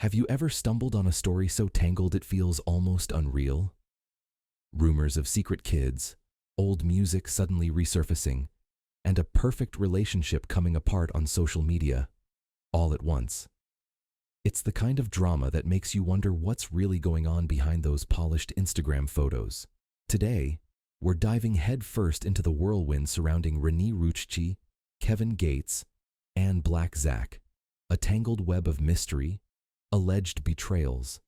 Have you ever stumbled on a story so tangled it feels almost unreal? Rumors of secret kids, old music suddenly resurfacing, and a perfect relationship coming apart on social media, all at once. It's the kind of drama that makes you wonder what's really going on behind those polished Instagram photos. Today, we're diving headfirst into the whirlwind surrounding Renie Ruchcci, Kevin Gates, and Black Zack, a tangled web of mystery, alleged betrayals,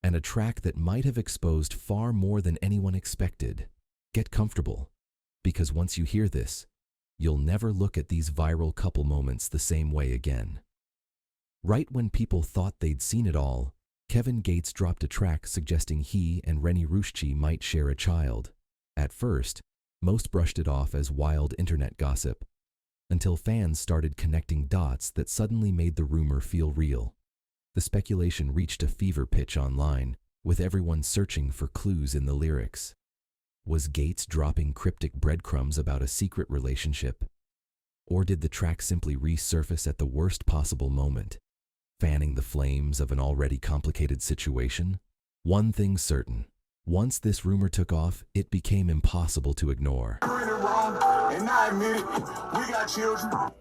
and a track that might have exposed far more than anyone expected. Get comfortable, because once you hear this, you'll never look at these viral couple moments the same way again. Right when people thought they'd seen it all, Kevin Gates dropped a track suggesting he and Renni Ruchcci might share a child. At first, most brushed it off as wild internet gossip, until fans started connecting dots that suddenly made the rumor feel real. The speculation reached a fever pitch online, with everyone searching for clues in the lyrics. Was Gates dropping cryptic breadcrumbs about a secret relationship? Or did the track simply resurface at the worst possible moment, fanning the flames of an already complicated situation? One thing's certain. Once this rumor took off, it became impossible to ignore. And I admit it, we got children.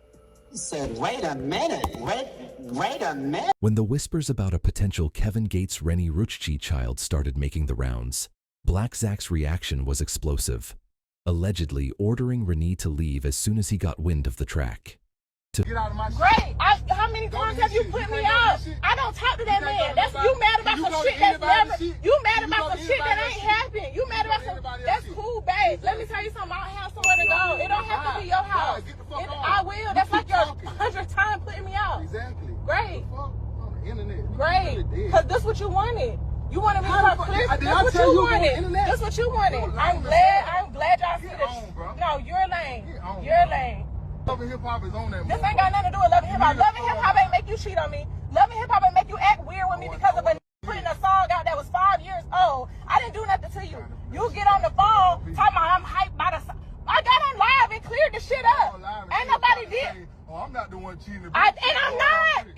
He said, wait a minute, wait a minute. When the whispers about a potential Kevin Gates Renie Ruchcci child started making the rounds, Black Zack's reaction was explosive, allegedly ordering Renie to leave as soon as he got wind of the track. Get out of my shit. Great. How many times have you put me out? I don't talk to that man. That's you mad about some shit that's never. You mad about some shit that ain't happened. You mad about some. That's cool, babe. Let me tell you something. I don't have somewhere to go. It don't have to be your house. I will. That's like your 100th time putting me out. Exactly. Great. On the internet. Great. Because this what you wanted. You wanted me to talk clear. This what you wanted. This what you wanted. I'm glad y'all see this. No, you're lame. You're lame. Love and hip hop is on that. This ain't got nothing to do with Love and Hip Hop. Love and Hip Hop ain't make you cheat on me. Love and Hip Hop ain't make you act weird with me because of putting a song out that was 5 years old. I didn't do nothing to you. You get on the phone talking about I'm hyped by the song. I got on live and cleared the shit up. Ain't nobody did. Oh, I'm not the one cheating. And I'm not.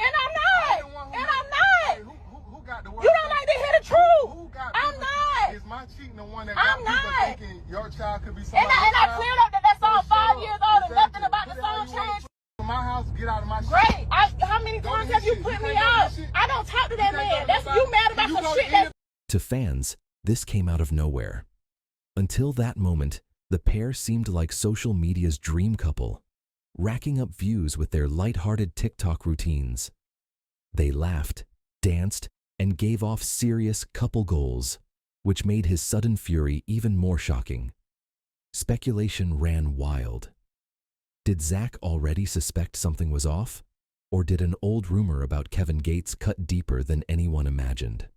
Who got the word? You don't like to hear the truth. I'm not. Is my cheating the one that I'm got people not. thinking your child could be And somebody else's I child? cleared up that song 5 years old and nothing about the song changed. My house, get out of my shit. Great. How many times have you put me out? I don't talk to that man. That's you mad about some shit that's. To fans, this came out of nowhere. Until that moment, the pair seemed like social media's dream couple, racking up views with their lighthearted TikTok routines. They laughed, danced, and gave off serious couple goals, which made his sudden fury even more shocking. Speculation ran wild. Did Zack already suspect something was off? Or did an old rumor about Kevin Gates cut deeper than anyone imagined?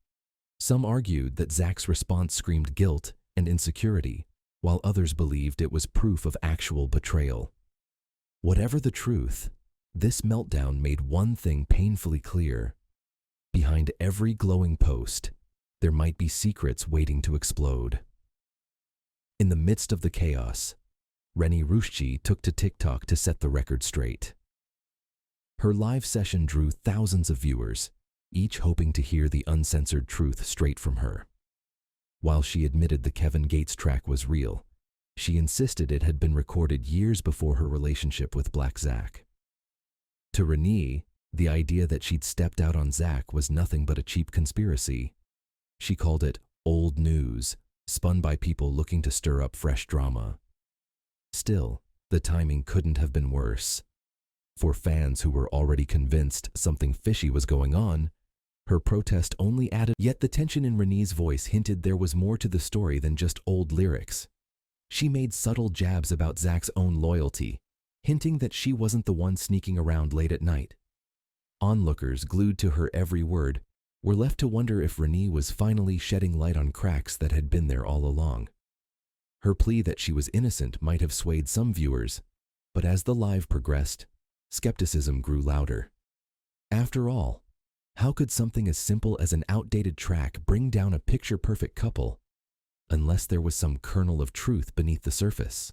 Some argued that Zack's response screamed guilt and insecurity, while others believed it was proof of actual betrayal. Whatever the truth, this meltdown made one thing painfully clear. Behind every glowing post, there might be secrets waiting to explode. In the midst of the chaos, Renie Ruchcci took to TikTok to set the record straight. Her live session drew thousands of viewers, each hoping to hear the uncensored truth straight from her. While she admitted the Kevin Gates track was real, she insisted it had been recorded years before her relationship with Black Zack. To Renie, the idea that she'd stepped out on Zack was nothing but a cheap conspiracy. She called it old news, spun by people looking to stir up fresh drama. Still, the timing couldn't have been worse. For fans who were already convinced something fishy was going on, her protest only added. Yet the tension in Renie's voice hinted there was more to the story than just old lyrics. She made subtle jabs about Zack's own loyalty, hinting that she wasn't the one sneaking around late at night. Onlookers, glued to her every word, were left to wonder if Renie was finally shedding light on cracks that had been there all along. Her plea that she was innocent might have swayed some viewers, but as the live progressed, skepticism grew louder. After all, how could something as simple as an outdated track bring down a picture-perfect couple, unless there was some kernel of truth beneath the surface?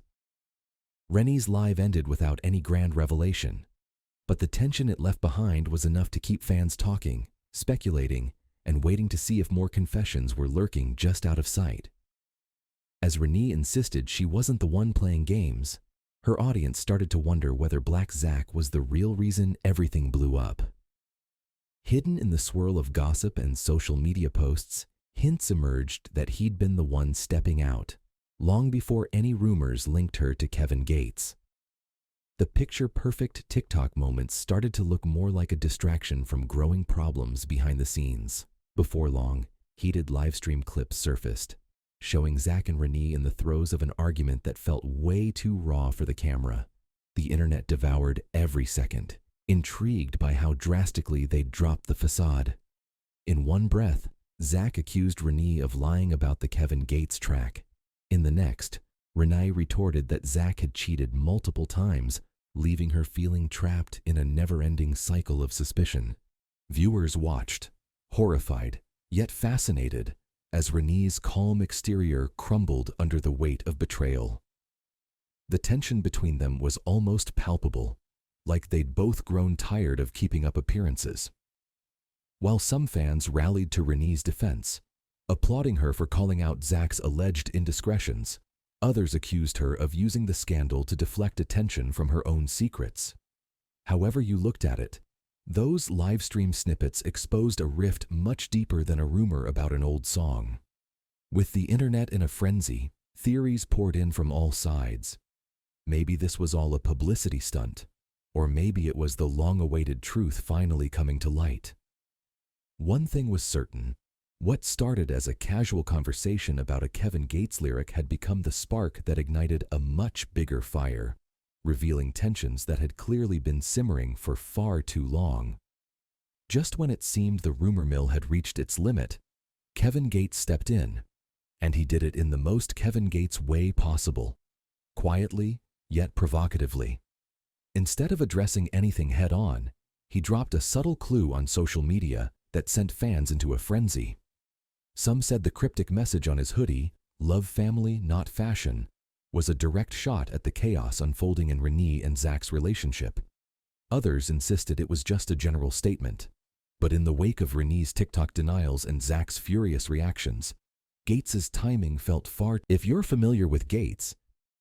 Renie's live ended without any grand revelation, but the tension it left behind was enough to keep fans talking, speculating, and waiting to see if more confessions were lurking just out of sight. As Renie insisted she wasn't the one playing games, her audience started to wonder whether Black Zach was the real reason everything blew up. Hidden in the swirl of gossip and social media posts, hints emerged that he'd been the one stepping out, long before any rumors linked her to Kevin Gates. The picture-perfect TikTok moments started to look more like a distraction from growing problems behind the scenes. Before long, heated livestream clips surfaced, showing Zach and Renie in the throes of an argument that felt way too raw for the camera. The internet devoured every second, intrigued by how drastically they'd dropped the facade. In one breath, Zach accused Renie of lying about the Kevin Gates track. In the next, Renie retorted that Zach had cheated multiple times, leaving her feeling trapped in a never-ending cycle of suspicion. Viewers watched, horrified, yet fascinated, as Renie's calm exterior crumbled under the weight of betrayal. The tension between them was almost palpable, like they'd both grown tired of keeping up appearances. While some fans rallied to Renie's defense, applauding her for calling out Zach's alleged indiscretions, others accused her of using the scandal to deflect attention from her own secrets. However you looked at it, those livestream snippets exposed a rift much deeper than a rumor about an old song. With the internet in a frenzy, theories poured in from all sides. Maybe this was all a publicity stunt, or maybe it was the long-awaited truth finally coming to light. One thing was certain. What started as a casual conversation about a Kevin Gates lyric had become the spark that ignited a much bigger fire, revealing tensions that had clearly been simmering for far too long. Just when it seemed the rumor mill had reached its limit, Kevin Gates stepped in, and he did it in the most Kevin Gates way possible, quietly yet provocatively. Instead of addressing anything head-on, he dropped a subtle clue on social media that sent fans into a frenzy. Some said the cryptic message on his hoodie, "Love family, not fashion," was a direct shot at the chaos unfolding in Renie and Zach's relationship. Others insisted it was just a general statement. But in the wake of Renie's TikTok denials and Zach's furious reactions, Gates's timing felt far. If you're familiar with Gates,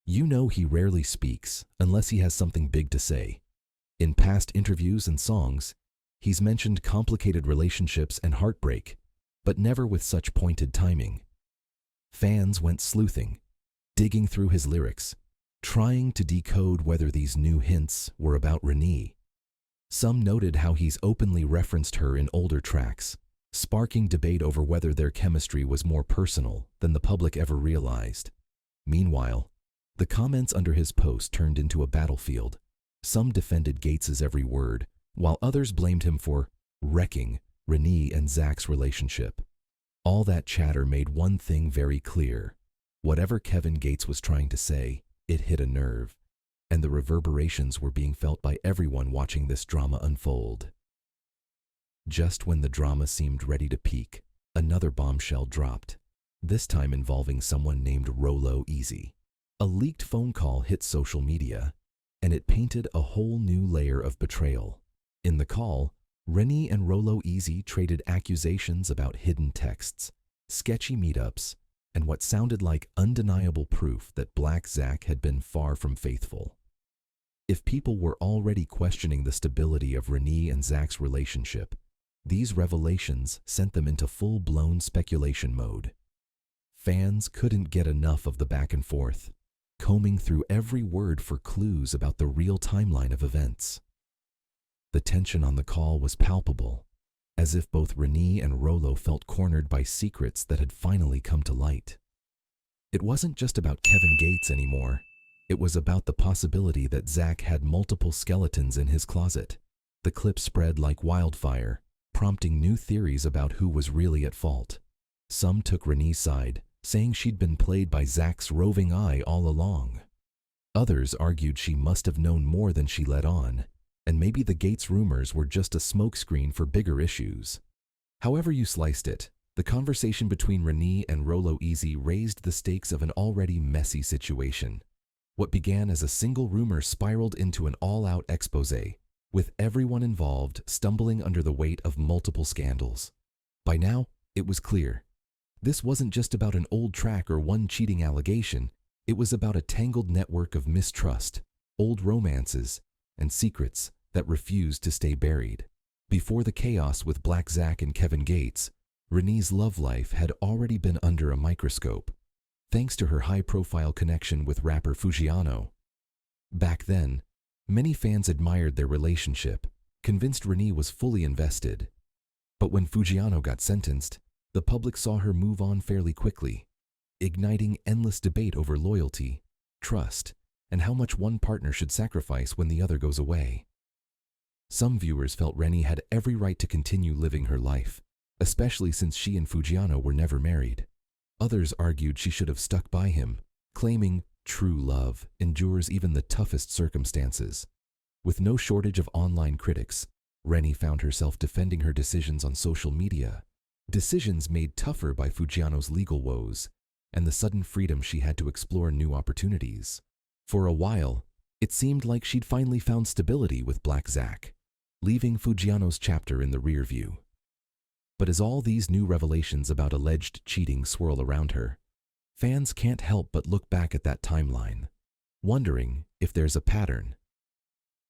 you know he rarely speaks unless he has something big to say. In past interviews and songs, he's mentioned complicated relationships and heartbreak, but never with such pointed timing. Fans went sleuthing, digging through his lyrics, trying to decode whether these new hints were about Renie. Some noted how he's openly referenced her in older tracks, sparking debate over whether their chemistry was more personal than the public ever realized. Meanwhile, the comments under his post turned into a battlefield. Some defended Gates's every word, while others blamed him for wrecking Renie and Zach's relationship. All that chatter made one thing very clear. Whatever Kevin Gates was trying to say, it hit a nerve, and the reverberations were being felt by everyone watching this drama unfold. Just when the drama seemed ready to peak, another bombshell dropped, this time involving someone named Rollo Easy. A leaked phone call hit social media, and it painted a whole new layer of betrayal. In the call, Renie and Rollo Easy traded accusations about hidden texts, sketchy meetups, and what sounded like undeniable proof that Black Zach had been far from faithful. If people were already questioning the stability of Renie and Zach's relationship, these revelations sent them into full-blown speculation mode. Fans couldn't get enough of the back and forth, combing through every word for clues about the real timeline of events. The tension on the call was palpable, as if both Renie and Rollo felt cornered by secrets that had finally come to light. It wasn't just about Kevin Gates anymore. It was about the possibility that Zach had multiple skeletons in his closet. The clip spread like wildfire, prompting new theories about who was really at fault. Some took Renie's side, saying she'd been played by Zach's roving eye all along. Others argued she must have known more than she let on, and maybe the Gates rumors were just a smokescreen for bigger issues. However you sliced it, the conversation between Renie and Rollo Easy raised the stakes of an already messy situation. What began as a single rumor spiraled into an all-out expose, with everyone involved stumbling under the weight of multiple scandals. By now, it was clear. This wasn't just about an old track or one cheating allegation. It was about a tangled network of mistrust, old romances, and secrets that refused to stay buried. Before the chaos with Black Zack and Kevin Gates, Renie's love life had already been under a microscope, thanks to her high-profile connection with rapper Fujiano. Back then, many fans admired their relationship, convinced Renie was fully invested. But when Fujiano got sentenced, the public saw her move on fairly quickly, igniting endless debate over loyalty, trust, and how much one partner should sacrifice when the other goes away. Some viewers felt Renie had every right to continue living her life, especially since she and Fujiano were never married. Others argued she should have stuck by him, claiming true love endures even the toughest circumstances. With no shortage of online critics, Renie found herself defending her decisions on social media, decisions made tougher by Fujiano's legal woes and the sudden freedom she had to explore new opportunities. For a while, it seemed like she'd finally found stability with Black Zack, leaving Fujiano's chapter in the rear view. But as all these new revelations about alleged cheating swirl around her, fans can't help but look back at that timeline, wondering if there's a pattern.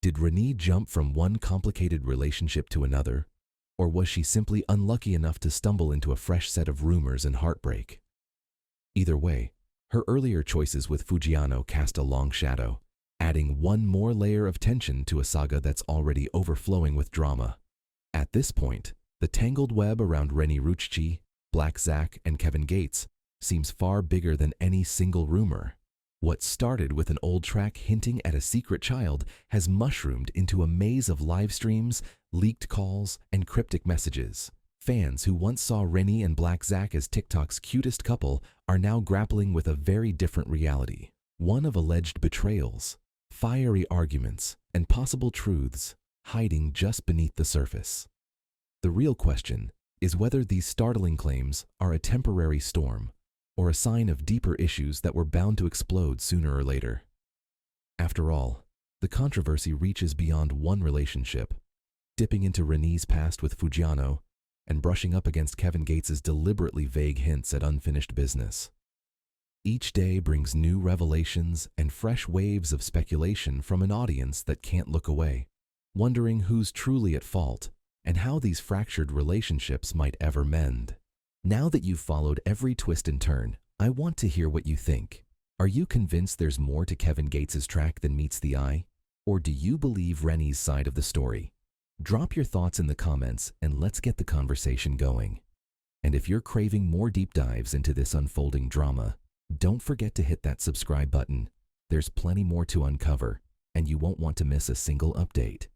Did Renie jump from one complicated relationship to another, or was she simply unlucky enough to stumble into a fresh set of rumors and heartbreak? Either way, her earlier choices with Fujiano cast a long shadow, adding one more layer of tension to a saga that's already overflowing with drama. At this point, the tangled web around Renie Ruchcci, Black Zack, and Kevin Gates seems far bigger than any single rumor. What started with an old track hinting at a secret child has mushroomed into a maze of live streams, leaked calls, and cryptic messages. Fans who once saw Renie and Black Zack as TikTok's cutest couple are now grappling with a very different reality, one of alleged betrayals, fiery arguments, and possible truths hiding just beneath the surface. The real question is whether these startling claims are a temporary storm or a sign of deeper issues that were bound to explode sooner or later. After all, the controversy reaches beyond one relationship, dipping into Renie's past with Fujiano and brushing up against Kevin Gates' deliberately vague hints at unfinished business. Each day brings new revelations and fresh waves of speculation from an audience that can't look away, wondering who's truly at fault and how these fractured relationships might ever mend. Now that you've followed every twist and turn, I want to hear what you think. Are you convinced there's more to Kevin Gates' track than meets the eye? Or do you believe Renie's side of the story? Drop your thoughts in the comments and let's get the conversation going. And if you're craving more deep dives into this unfolding drama, don't forget to hit that subscribe button. There's plenty more to uncover, and you won't want to miss a single update.